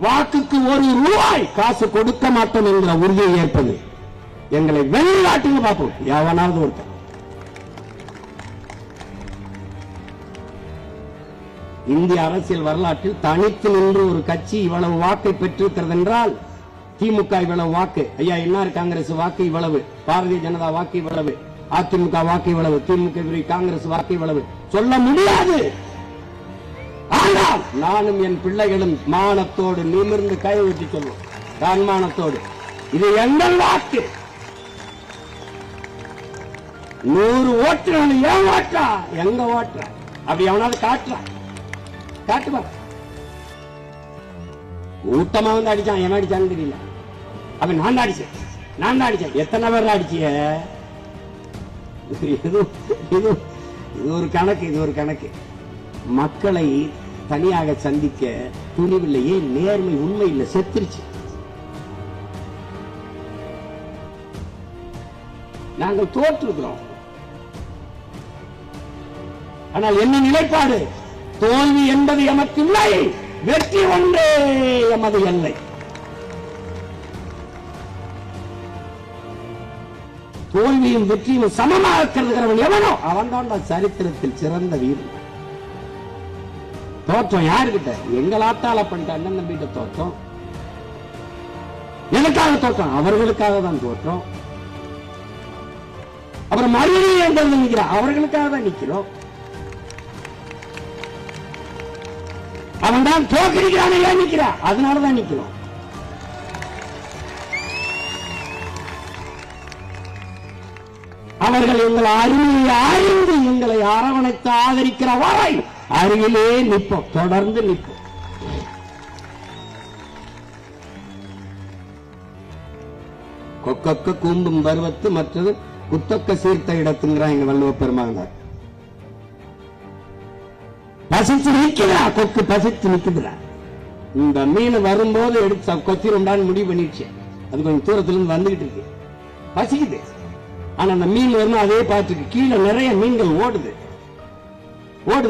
வாக்குக்கு ஒரு ரூபாய் காசு கொடுக்க மாட்டோம் என்கிற உறுதியை ஏற்பது. எங்களை வெளிநாட்டுக்கு பார்ப்போம் எவனாவது ஒருத்தர். இந்திய அரசியல் வரலாற்றில் தனித்து நின்று ஒரு கட்சி இவ்வளவு வாக்கை பெற்றிருக்கிறது என்றால் திமுக இவ்வளவு வாக்கு, ஐயா என்ஆர் காங்கிரஸ் வாக்கு இவ்வளவு, பாரதிய ஜனதா வாக்கு இவ்வளவு, அதிமுக வாக்கு இவ்வளவு, திமுக காங்கிரஸ் வாக்கு இவ்வளவு சொல்ல முடியாது. ஆனால் நானும் என் பிள்ளைகளும் மானத்தோடு நிமிர்ந்து கை ஊற்றி சொல்வோம், தன்மானத்தோடு இது எங்கள் வாக்கு. 100 ஓட்டுகள் ஏன் ஓட்டா எங்க ஓட்டுற அப்படி எவனாவது காட்டுற காட்டுவா. கூட்டமா வந்து அடிச்சான், எவன் அடிச்சான்னு தெரியல. அப்ப நான் தான் அடிச்சேன். எத்தனை பேர் அடிச்சிய? இது ஒரு கணக்கு. மக்களை தனியாக சந்திக்க துணிவில்லையே, நேர்மை உண்மை இல்லை, செத்துருச்சு. நாங்கள் தோற்றிருக்கிறோம். ஆனால் என்ன நிலைப்பாடு? தோல்வி என்பது எமக்கு இல்லை, வெற்றி ஒன்றே எமது எல்லை. தோல்வியும் வெற்றியும் சமமாக கருதுகிறவன் எவனோ அவன் தான் சரித்திரத்தில் சிறந்த வீரன். தோற்றம் யாருக்கிட்ட? எங்கள் ஆத்தால பண்ணிட்ட அண்ணன் நம்பிட்ட தோற்றம். எனக்காக தோற்றம், அவர்களுக்காக தான் தோற்றம். அப்புறம் மறுபடியும் எங்கள் நிற்கிறான், அவர்களுக்காக தான் நிற்கிறோம். அவன் தான் தோற்கடிக்கிறான், நிற்கிறான், அதனாலதான் நிற்கிறோம். அவர்கள் எங்கள் அருமையை அறிந்து எங்களை அரவணைத்து ஆதரிக்கிற வரை அருகிலே நிற்போம், தொடர்ந்து நிற்போம். கொக்கொக்க கூம்பும் பருவத்து மற்றது குத்தொக்க சீர்த்த இடத்துங்கிறான் எங்க வள்ளுவ பெருமானார். பசிச்சு நிற்கிறா, கொக்கு பசிச்சு நிற்குதுரா. இந்த மீன் வரும்போது எடுத்து கொத்திருண்டான்னு முடிவு பண்ணிடுச்சு. அது கொஞ்சம் தூரத்துல இருந்து வந்துகிட்டு இருக்கு, பசிக்குது. ஆனா அந்த மீன் வரணும் அதே பார்த்துக்கு கீழே நிறைய மீன்கள் ஓடுது.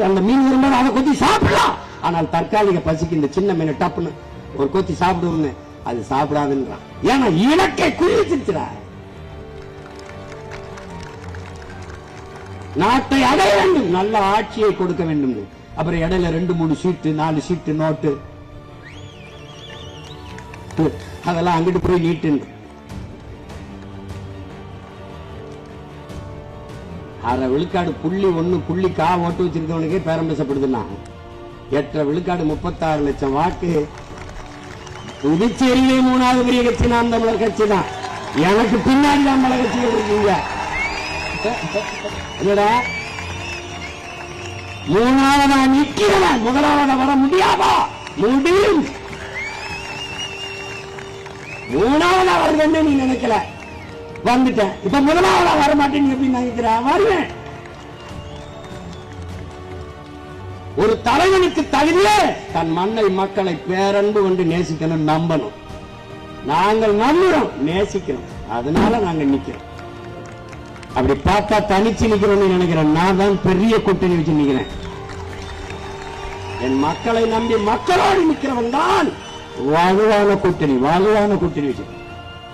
அந்த மீன் வரும்போது அதை கொத்தி சாப்பிடலாம். ஆனால் தற்காலிக பசிக்கு இந்த சின்ன மீன் டப்புன்னு ஒரு கொத்தி சாப்பிடுவோம்னு அது சாப்பிடாதுன்றான். ஏன்னா இலக்கை குறிச்சிருக்கிறார். நாட்டை அடைய வேண்டும், நல்ல ஆட்சியை கொடுக்க வேண்டும். அப்புறம் இடையில 2-3 சீட்டு 4 சீட்டு நோட்டு அதெல்லாம் அங்கிட்டு போய் நீட்டு. அரை விழுக்காடு புள்ளி 1 புள்ளி கா ஓட்டு வச்சிருக்கவனுக்கே பேரம் பேசப்படுதுன்னா 8 விழுக்காடு 36 லட்சம் வாக்கு. புதுச்சேரியிலே 3வது பெரிய கட்சி நாம் தமிழர் கட்சி தான். எனக்கு பின்னாடி தான் பல கட்சிகள் இருக்கீங்க. 3வது நிற்கிறவன் 1வது வர முடியாதா? முடியும். 3வது அவர் வந்து நீ நினைக்கல, வந்துட்டேன். இப்ப 1வது வர மாட்டேன் எப்படி நினைக்கிற? வருவேன். ஒரு தலைவனுக்கு தகுதியே தன் மண்ணை மக்களை பேரன்பு கொண்டு நேசிக்கணும், நம்பணும். நாங்கள் நம்புறோம், நேசிக்கிறோம், அதனால நாங்க நிக்கிறோம். அப்படி பார்த்தா தனிச்சு நிக்கிறோம்னு நினைக்கிறேன். நான் தான் பெரிய கூட்டணி வச்சு நிக்கிறேன். என் மக்களை நம்பி மக்களோடு நிக்கிறவன் தான் வலுவான கூட்டணி வச்சு